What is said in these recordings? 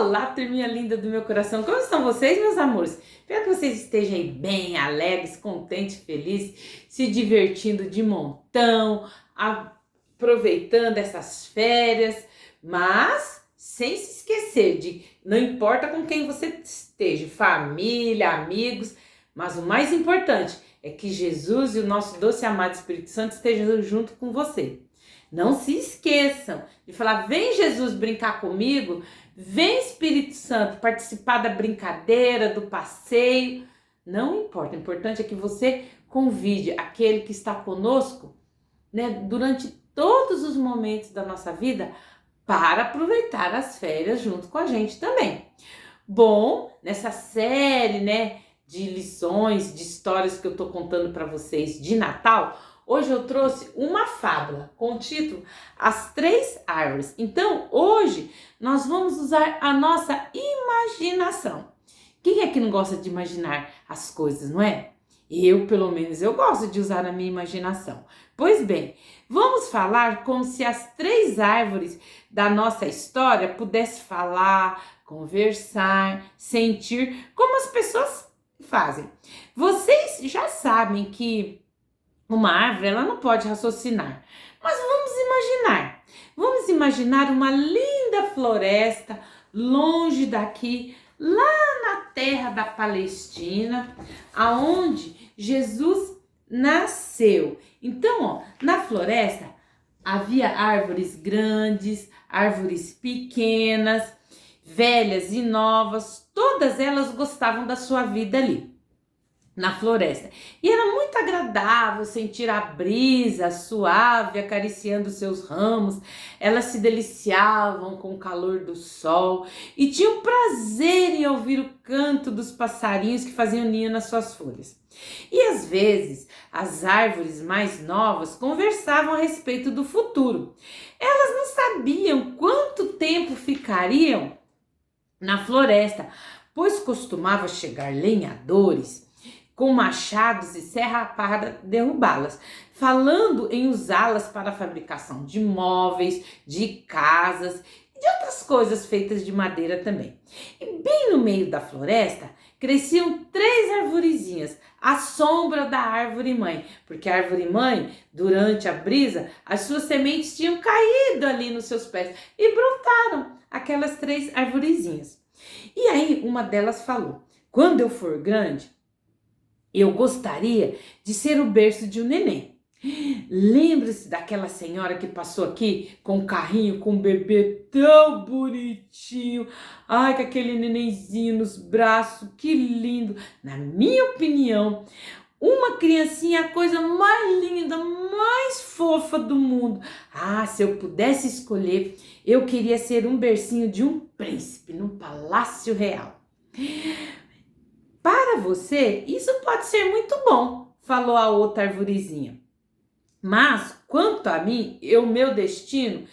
Olá, turminha linda do meu coração, como estão vocês, meus amores? Espero que vocês estejam aí bem, alegres, contentes, felizes, se divertindo de montão, aproveitando essas férias, mas sem se esquecer de, não importa com quem você esteja, família, amigos, mas o mais importante é que Jesus e o nosso doce e amado Espírito Santo estejam junto com você. Não se esqueçam de falar, vem Jesus brincar comigo, vem Espírito Santo participar da brincadeira, do passeio. Não importa, o importante é que você convide aquele que está conosco, né, durante todos os momentos da nossa vida para aproveitar as férias junto com a gente também. Bom, nessa série, né, de lições, de histórias que eu tô contando para vocês de Natal, hoje eu trouxe uma fábula com o título As Três Árvores. Então, hoje nós vamos usar a nossa imaginação. Quem é que não gosta de imaginar as coisas, não é? Eu, pelo menos, eu gosto de usar a minha imaginação. Pois bem, vamos falar como se as três árvores da nossa história pudessem falar, conversar, sentir, como as pessoas fazem. Vocês já sabem que uma árvore, ela não pode raciocinar, mas vamos imaginar uma linda floresta longe daqui, lá na terra da Palestina, aonde Jesus nasceu. Então, ó, na floresta havia árvores grandes, árvores pequenas, velhas e novas, todas elas gostavam da sua vida ali na floresta. E era muito agradável sentir a brisa suave acariciando seus ramos. Elas se deliciavam com o calor do sol e tinham prazer em ouvir o canto dos passarinhos que faziam ninho nas suas folhas. E às vezes, as árvores mais novas conversavam a respeito do futuro. Elas não sabiam quanto tempo ficariam na floresta, pois costumava chegar lenhadores com machados e serra para derrubá-las, falando em usá-las para a fabricação de móveis, de casas e de outras coisas feitas de madeira também. E bem no meio da floresta cresciam três arvorezinhas, à sombra da árvore mãe, porque a árvore mãe, durante a brisa, as suas sementes tinham caído ali nos seus pés e brotaram aquelas três arvorezinhas. E aí uma delas falou: quando eu for grande, eu gostaria de ser o berço de um neném. Lembre-se daquela senhora que passou aqui com um carrinho com um bebê tão bonitinho. Ai, com aquele nenenzinho nos braços, que lindo. Na minha opinião, uma criancinha é a coisa mais linda, mais fofa do mundo. Ah, se eu pudesse escolher, eu queria ser um bercinho de um príncipe num palácio real. Para você, isso pode ser muito bom, falou a outra arvorezinha. Mas, quanto a mim, o meu destino,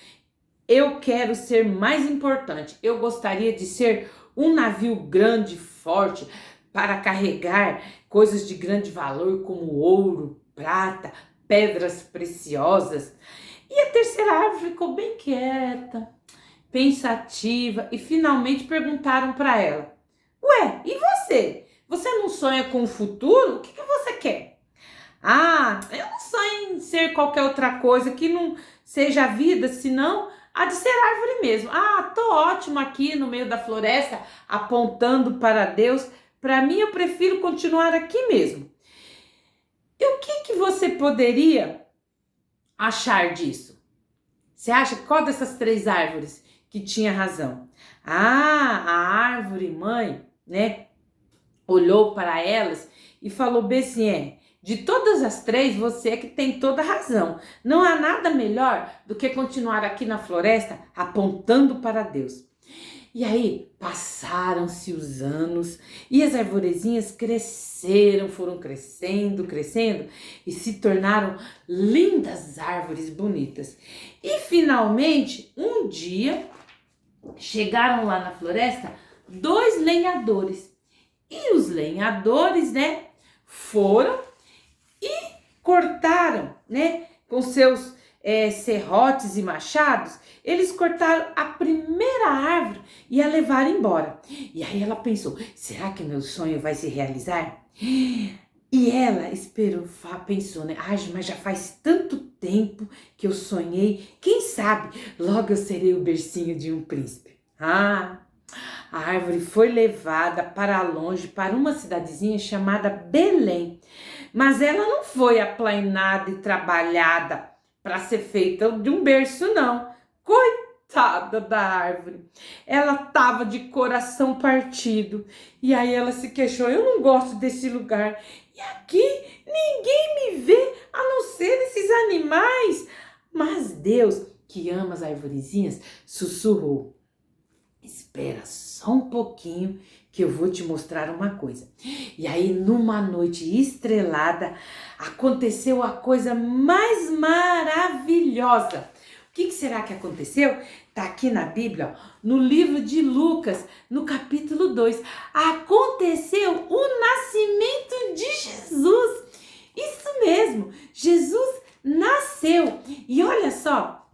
eu quero ser mais importante. Eu gostaria de ser um navio grande, forte, para carregar coisas de grande valor como ouro, prata, pedras preciosas. E a terceira árvore ficou bem quieta, pensativa, e finalmente perguntaram para ela: ué, e você? Você não sonha com o futuro? O que você quer? Ah, eu não sonho em ser qualquer outra coisa que não seja a vida, senão a de ser árvore mesmo. Ah, tô ótimo aqui no meio da floresta, apontando para Deus. Para mim, eu prefiro continuar aqui mesmo. E o que você poderia achar disso? Você acha que qual dessas três árvores que tinha razão? Ah, a árvore mãe, né? Olhou para elas e falou bem assim: de todas as três, você é que tem toda a razão. Não há nada melhor do que continuar aqui na floresta apontando para Deus. E aí passaram-se os anos e as arvorezinhas cresceram, foram crescendo e se tornaram lindas árvores bonitas. E finalmente, um dia, chegaram lá na floresta dois lenhadores. E os lenhadores, né, foram e cortaram, né, com seus serrotes e machados, eles cortaram a primeira árvore e a levaram embora. E aí ela pensou, será que meu sonho vai se realizar? E ela pensou, né? Mas já faz tanto tempo que eu sonhei, quem sabe logo eu serei o bercinho de um príncipe. A árvore foi levada para longe, para uma cidadezinha chamada Belém. Mas ela não foi aplainada e trabalhada para ser feita de um berço, não. Coitada da árvore. Ela estava de coração partido. E aí ela se queixou, eu não gosto desse lugar. E aqui ninguém me vê, a não ser esses animais. Mas Deus, que ama as arvorezinhas, sussurrou. Espera só um pouquinho que eu vou te mostrar uma coisa. E aí, numa noite estrelada, aconteceu a coisa mais maravilhosa. O que será que aconteceu? Está aqui na Bíblia, ó, no livro de Lucas, no capítulo 2. Aconteceu o nascimento de Jesus. Isso mesmo, Jesus nasceu. E olha só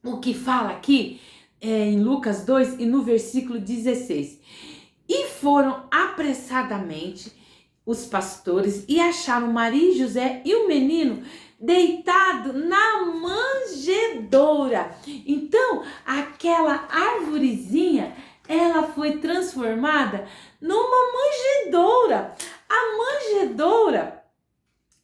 o que fala aqui em Lucas 2 e no versículo 16. E foram apressadamente os pastores e acharam Maria e José e o menino deitado na manjedoura. Então, aquela arvorezinha, ela foi transformada numa manjedoura. A manjedoura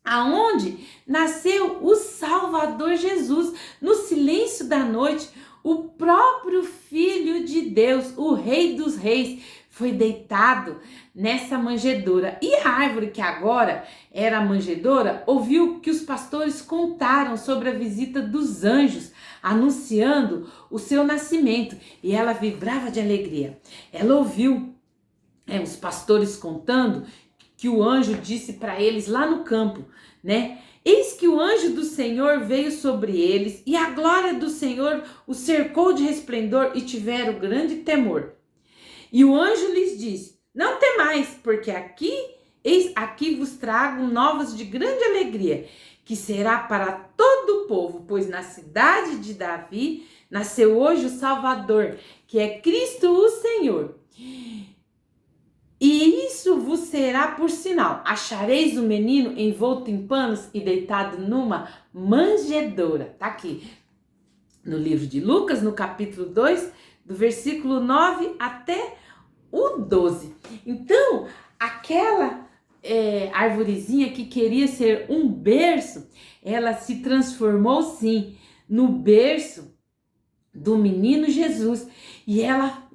aonde nasceu o Salvador Jesus, no silêncio da noite, o próprio Filho de Deus, o Rei dos Reis, foi deitado nessa manjedoura. E a árvore que agora era a manjedoura, ouviu que os pastores contaram sobre a visita dos anjos, anunciando o seu nascimento, e ela vibrava de alegria. Ela ouviu os pastores contando que o anjo disse para eles lá no campo, né? Eis que o anjo do Senhor veio sobre eles e a glória do Senhor os cercou de resplendor e tiveram grande temor. E o anjo lhes disse, não temais, porque aqui vos trago novas de grande alegria, que será para todo o povo, pois na cidade de Davi nasceu hoje o Salvador, que é Cristo o Senhor. E isso vos será por sinal. Achareis o menino envolto em panos e deitado numa manjedoura. Tá aqui no livro de Lucas, no capítulo 2, do versículo 9 até o 12. Então, aquela arvorezinha que queria ser um berço, ela se transformou sim no berço do menino Jesus. E ela,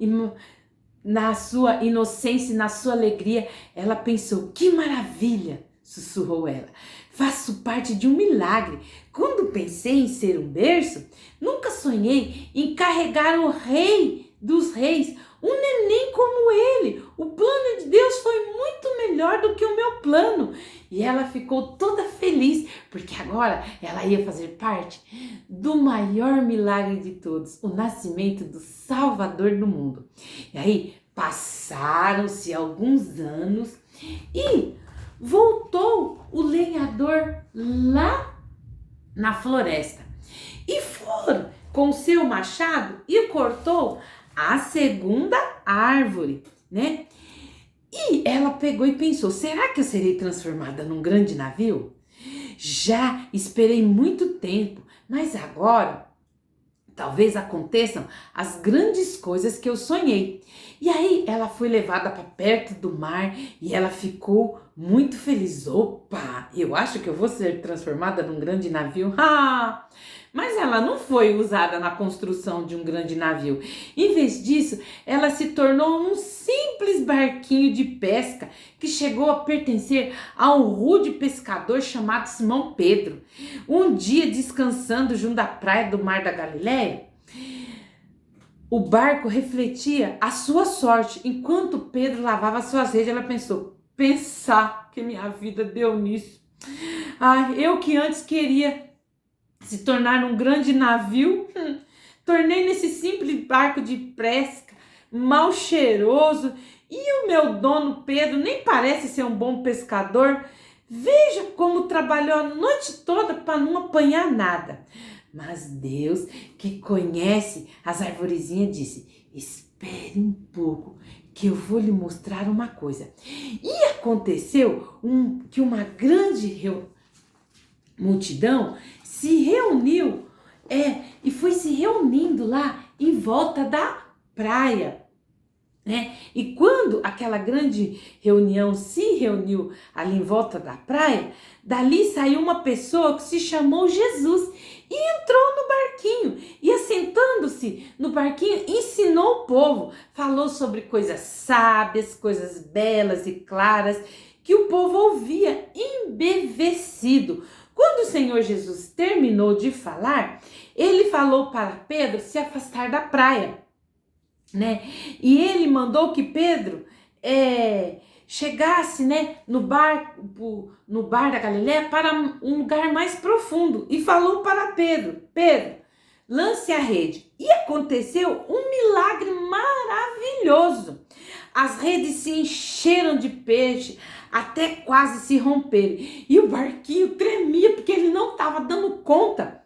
na sua inocência, na sua alegria, ela pensou, que maravilha, sussurrou ela. Faço parte de um milagre. Quando pensei em ser um berço, nunca sonhei em carregar o Rei dos Reis, um neném como ele. O plano de Deus foi muito melhor do que o meu plano. E ela ficou toda feliz, porque agora ela ia fazer parte do maior milagre de todos, o nascimento do Salvador do mundo. E aí passaram-se alguns anos e voltou o lenhador lá na floresta. E foram com seu machado e cortou a segunda árvore, né? E ela pegou e pensou, será que eu serei transformada num grande navio? Já esperei muito tempo, mas agora talvez aconteçam as grandes coisas que eu sonhei. E aí ela foi levada para perto do mar e ela ficou muito feliz. Opa, eu acho que eu vou ser transformada num grande navio. Mas ela não foi usada na construção de um grande navio. Em vez disso, ela se tornou um simples barquinho de pesca que chegou a pertencer a um rude pescador chamado Simão Pedro. Um dia, descansando junto à praia do Mar da Galileia, o barco refletia a sua sorte. Enquanto Pedro lavava suas redes, ela pensou, pensar que minha vida deu nisso. Eu que antes queria se tornar um grande navio, tornei nesse simples barco de pesca, mal cheiroso, e o meu dono Pedro nem parece ser um bom pescador. Veja como trabalhou a noite toda para não apanhar nada. Mas Deus, que conhece as arvorezinhas, disse: espere um pouco, que eu vou lhe mostrar uma coisa. E aconteceu que uma grande multidão se reuniu e foi se reunindo lá em volta da praia. E quando aquela grande reunião se reuniu ali em volta da praia, dali saiu uma pessoa que se chamou Jesus e entrou no barquinho. E assentando-se no barquinho, ensinou o povo, falou sobre coisas sábias, coisas belas e claras, que o povo ouvia embevecido. Quando o Senhor Jesus terminou de falar, ele falou para Pedro se afastar da praia. E ele mandou que Pedro chegasse, no bar da Galileia para um lugar mais profundo, e falou para Pedro: lance a rede. E aconteceu um milagre maravilhoso. As redes se encheram de peixe até quase se romperem, e o barquinho tremia porque ele não estava dando conta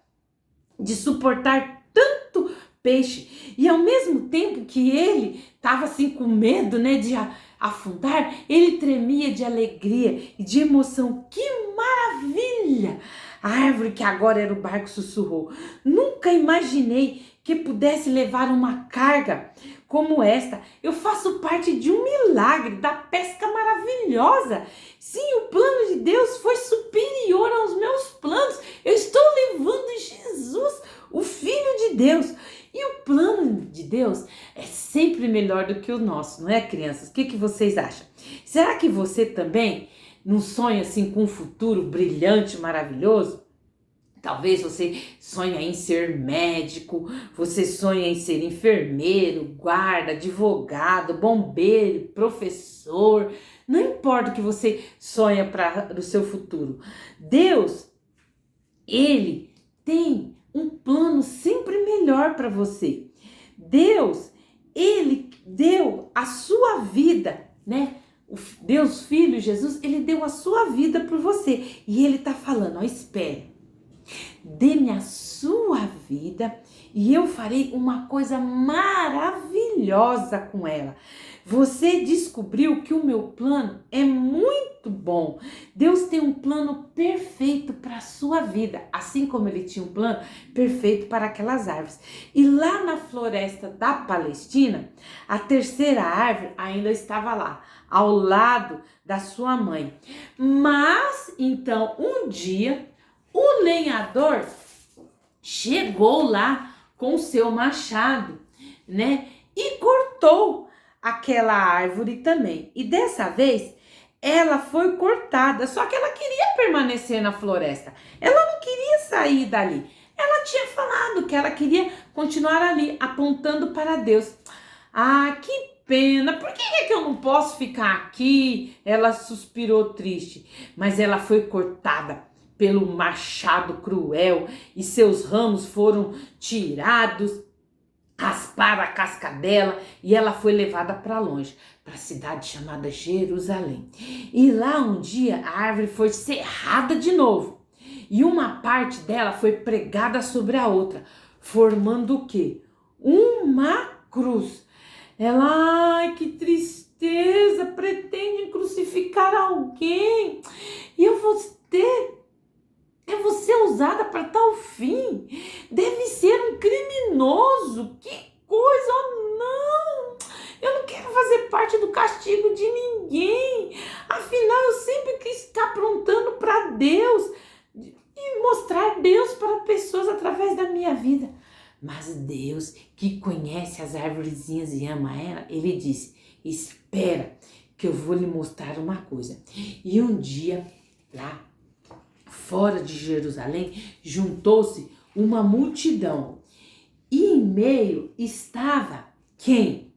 de suportar tanto peixe. E ao mesmo tempo que ele estava assim com medo, de afundar, ele tremia de alegria e de emoção. Que maravilha! A árvore que agora era o barco sussurrou: nunca imaginei que pudesse levar uma carga como esta. Eu faço parte de um milagre, da pesca maravilhosa. Sim, o plano de Deus foi superior aos meus planos. Eu estou levando Jesus, o Filho de Deus. E o plano de Deus é sempre melhor do que o nosso, não é, crianças? O que vocês acham? Será que você também não sonha assim com um futuro brilhante, maravilhoso? Talvez você sonhe em ser médico, você sonha em ser enfermeiro, guarda, advogado, bombeiro, professor. Não importa o que você sonha para o seu futuro. Deus, Ele tem um plano sempre melhor para você. Deus, Ele deu a sua vida, O Deus Filho, Jesus, Ele deu a sua vida por você. E Ele está falando: espere. Dê-me a sua vida e eu farei uma coisa maravilhosa com ela. Você descobriu que o meu plano é muito bom. Deus tem um plano perfeito para a sua vida, assim como Ele tinha um plano perfeito para aquelas árvores. E lá na floresta da Palestina, a terceira árvore ainda estava lá, ao lado da sua mãe. Mas, então, um dia, o lenhador chegou lá com o seu machado, e cortou aquela árvore também. E dessa vez, ela foi cortada, só que ela queria permanecer na floresta. Ela não queria sair dali. Ela tinha falado que ela queria continuar ali, apontando para Deus. Ah, que pena, por que é que eu não posso ficar aqui? Ela suspirou triste, mas ela foi cortada pelo machado cruel e seus ramos foram tirados, rasparam a casca dela e ela foi levada para longe, para a cidade chamada Jerusalém. E lá um dia a árvore foi serrada de novo e uma parte dela foi pregada sobre a outra, formando o quê? Uma cruz. Ela, ai, que tristeza, pretende crucificar alguém e eu vou ser usada para tal fim. Deve ser um criminoso. Que coisa, oh, não! Eu não quero fazer parte do castigo de ninguém. Afinal, eu sempre quis estar aprontando para Deus e mostrar Deus para pessoas através da minha vida. Mas Deus, que conhece as arvorezinhas e ama ela, Ele disse: espera, que eu vou lhe mostrar uma coisa. E um dia, lá fora de Jerusalém, juntou-se uma multidão. E em meio estava quem?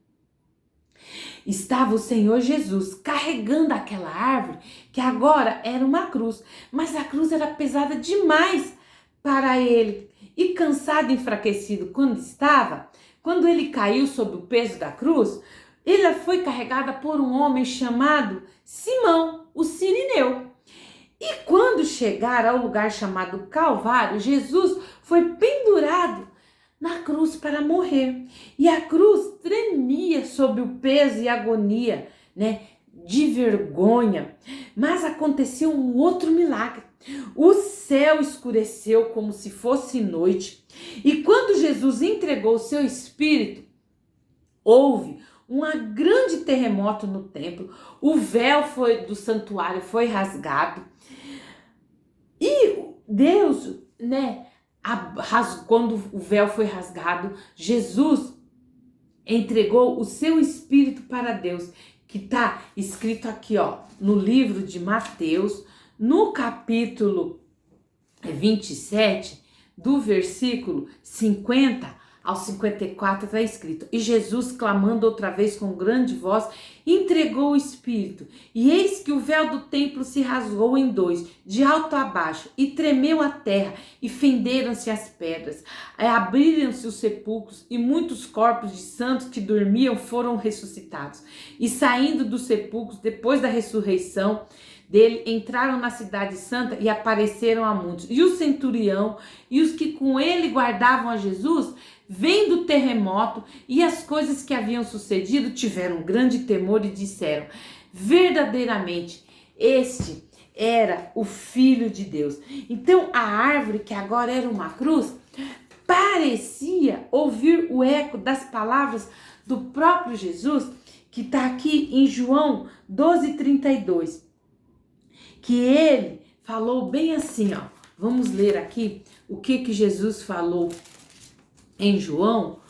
Estava o Senhor Jesus carregando aquela árvore que agora era uma cruz. Mas a cruz era pesada demais para ele. E cansado e enfraquecido quando ele caiu sob o peso da cruz, ele foi carregada por um homem chamado Simão, o Cirineu. E quando chegaram ao lugar chamado Calvário, Jesus foi pendurado na cruz para morrer. E a cruz tremia sob o peso e agonia, né, de vergonha. Mas aconteceu um outro milagre. O céu escureceu como se fosse noite. E quando Jesus entregou o seu espírito, houve um grande terremoto no templo. O véu do santuário foi rasgado. E Deus, né, quando o véu foi rasgado, Jesus entregou o seu espírito para Deus, que está escrito aqui, ó, no livro de Mateus, no capítulo 27, do versículo 50 ao 54, está escrito: E Jesus, clamando outra vez com grande voz, entregou o Espírito. E eis que o véu do templo se rasgou em dois, de alto a baixo, e tremeu a terra, e fenderam-se as pedras. Abriram-se os sepulcros, e muitos corpos de santos que dormiam foram ressuscitados. E saindo dos sepulcros, depois da ressurreição dele, entraram na cidade santa e apareceram a muitos. E o centurião e os que com ele guardavam a Jesus, vendo o terremoto e as coisas que haviam sucedido, tiveram grande temor e disseram: verdadeiramente, este era o Filho de Deus. Então a árvore, que agora era uma cruz, parecia ouvir o eco das palavras do próprio Jesus, que está aqui em João 12:32. Que ele falou bem assim, ó. Vamos ler aqui o que Jesus falou em João,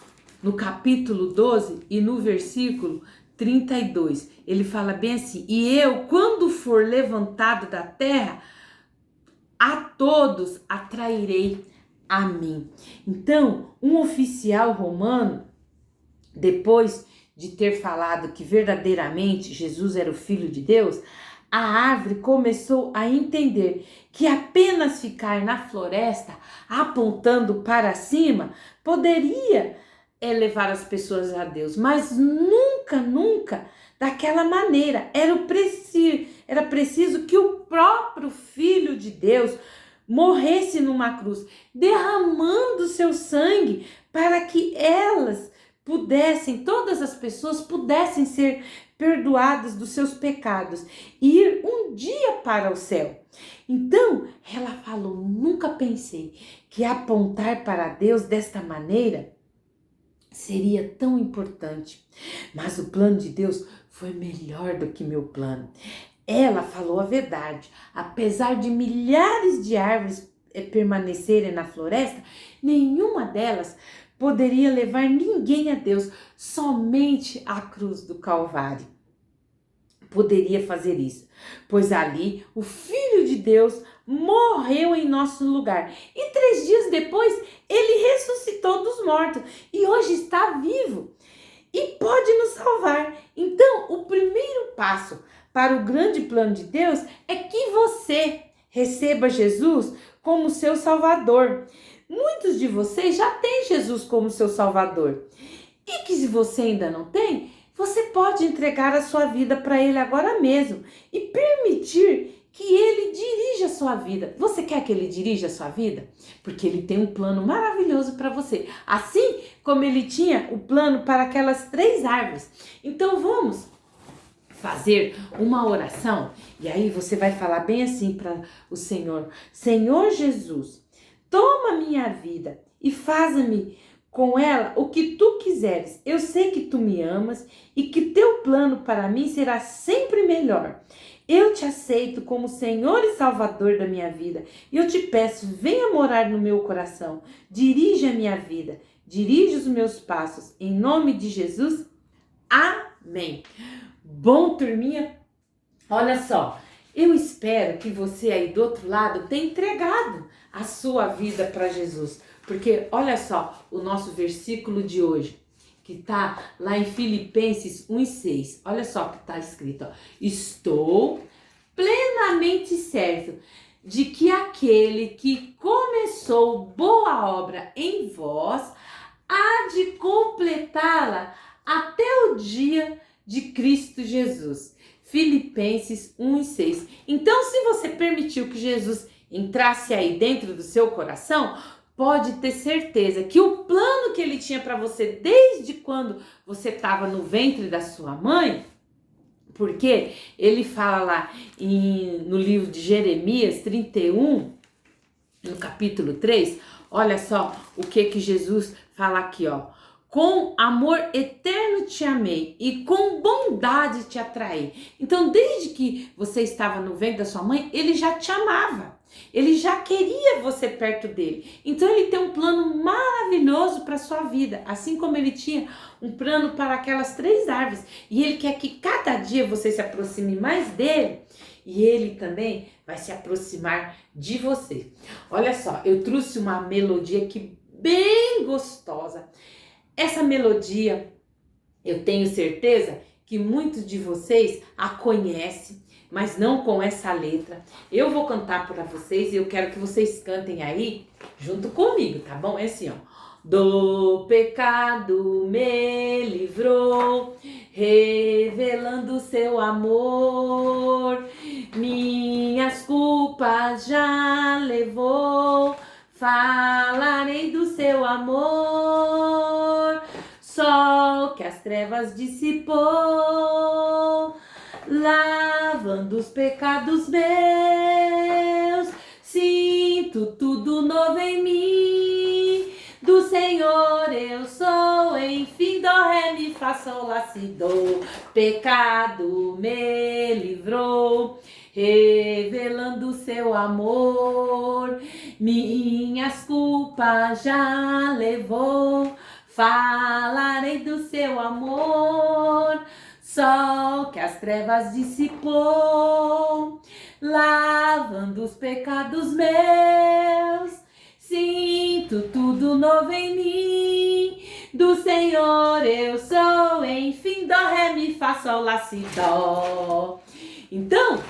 no capítulo 12 e no versículo 32. Ele fala bem assim: e eu, quando for levantado da terra, a todos atrairei a mim. Então, um oficial romano, depois de ter falado que verdadeiramente Jesus era o Filho de Deus, a árvore começou a entender que apenas ficar na floresta apontando para cima poderia levar as pessoas a Deus, mas nunca daquela maneira. Era preciso que o próprio Filho de Deus morresse numa cruz, derramando seu sangue para que todas as pessoas pudessem ser perdoadas dos seus pecados e ir um dia para o céu. Então, ela falou: nunca pensei que apontar para Deus desta maneira seria tão importante. Mas o plano de Deus foi melhor do que meu plano. Ela falou a verdade. Apesar de milhares de árvores permanecerem na floresta, nenhuma delas poderia levar ninguém a Deus. Somente a cruz do Calvário poderia fazer isso, pois ali o Filho de Deus morreu em nosso lugar e 3 dias depois ele ressuscitou dos mortos e hoje está vivo e pode nos salvar. Então, o primeiro passo para o grande plano de Deus é que você receba Jesus como seu Salvador. Muitos de vocês já têm Jesus como seu Salvador. E que se você ainda não tem, você pode entregar a sua vida para Ele agora mesmo e permitir que Ele dirija a sua vida. Você quer que Ele dirija a sua vida? Porque Ele tem um plano maravilhoso para você. Assim como Ele tinha o plano para aquelas 3 árvores. Então vamos fazer uma oração. E aí você vai falar bem assim para o Senhor: Senhor Jesus, toma minha vida e faça-me com ela o que tu quiseres. Eu sei que tu me amas e que teu plano para mim será sempre melhor. Eu te aceito como Senhor e Salvador da minha vida. E eu te peço, venha morar no meu coração. Dirige a minha vida. Dirige os meus passos. Em nome de Jesus. Amém. Bom, turminha, olha só. Eu espero que você aí do outro lado tenha entregado a sua vida para Jesus. Porque olha só o nosso versículo de hoje, que está lá em Filipenses 1:6. Olha só o que está escrito: ó. Estou plenamente certo de que aquele que começou boa obra em vós há de completá-la até o dia de Cristo Jesus. Filipenses 1:6. Então, se você permitiu que Jesus entrasse aí dentro do seu coração, pode ter certeza que o plano que ele tinha para você desde quando você estava no ventre da sua mãe, porque ele fala lá no livro de Jeremias 31, no capítulo 3, olha só o que Jesus fala aqui, ó. Com amor eterno te amei e com bondade te atraí. Então, desde que você estava no ventre da sua mãe, ele já te amava. Ele já queria você perto dele. Então, ele tem um plano maravilhoso para a sua vida. Assim como ele tinha um plano para aquelas 3 árvores. E ele quer que cada dia você se aproxime mais dele. E ele também vai se aproximar de você. Olha só, eu trouxe uma melodia aqui bem gostosa. Essa melodia, eu tenho certeza que muitos de vocês a conhecem, mas não com essa letra. Eu vou cantar para vocês e eu quero que vocês cantem aí junto comigo, tá bom? É assim, ó. Do pecado me livrou, revelando seu amor, minhas culpas já levou, falarei do seu amor, sol que as trevas dissipou, lavando os pecados meus, sinto tudo novo em mim, do Senhor eu sou, enfim, dó, ré, mi, fá, sol, lá, si, dó, pecado me livrou, revelando seu amor, minhas culpas já levou, falarei do seu amor, sol que as trevas dissipou, lavando os pecados meus, sinto tudo novo em mim, do Senhor eu sou, enfim, dó, ré, mi, fá, sol, lá, si, dó. Então,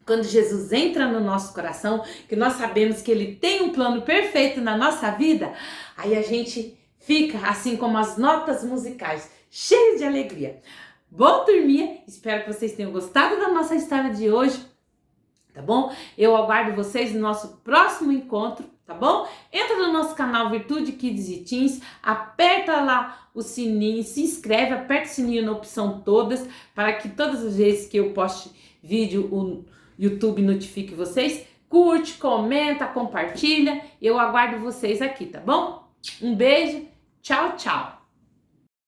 quando Jesus entra no nosso coração, que nós sabemos que ele tem um plano perfeito na nossa vida, aí a gente fica assim como as notas musicais, cheio de alegria. Bom dormir, espero que vocês tenham gostado da nossa história de hoje, tá bom? Eu aguardo vocês no nosso próximo encontro, tá bom? Entra no nosso canal Virtude Kids e Teens, aperta lá o sininho, se inscreve, aperta o sininho na opção todas, para que todas as vezes que eu poste vídeo, o YouTube notifique vocês. Curte, comenta, compartilha. Eu aguardo vocês aqui, tá bom? Um beijo, tchau, tchau.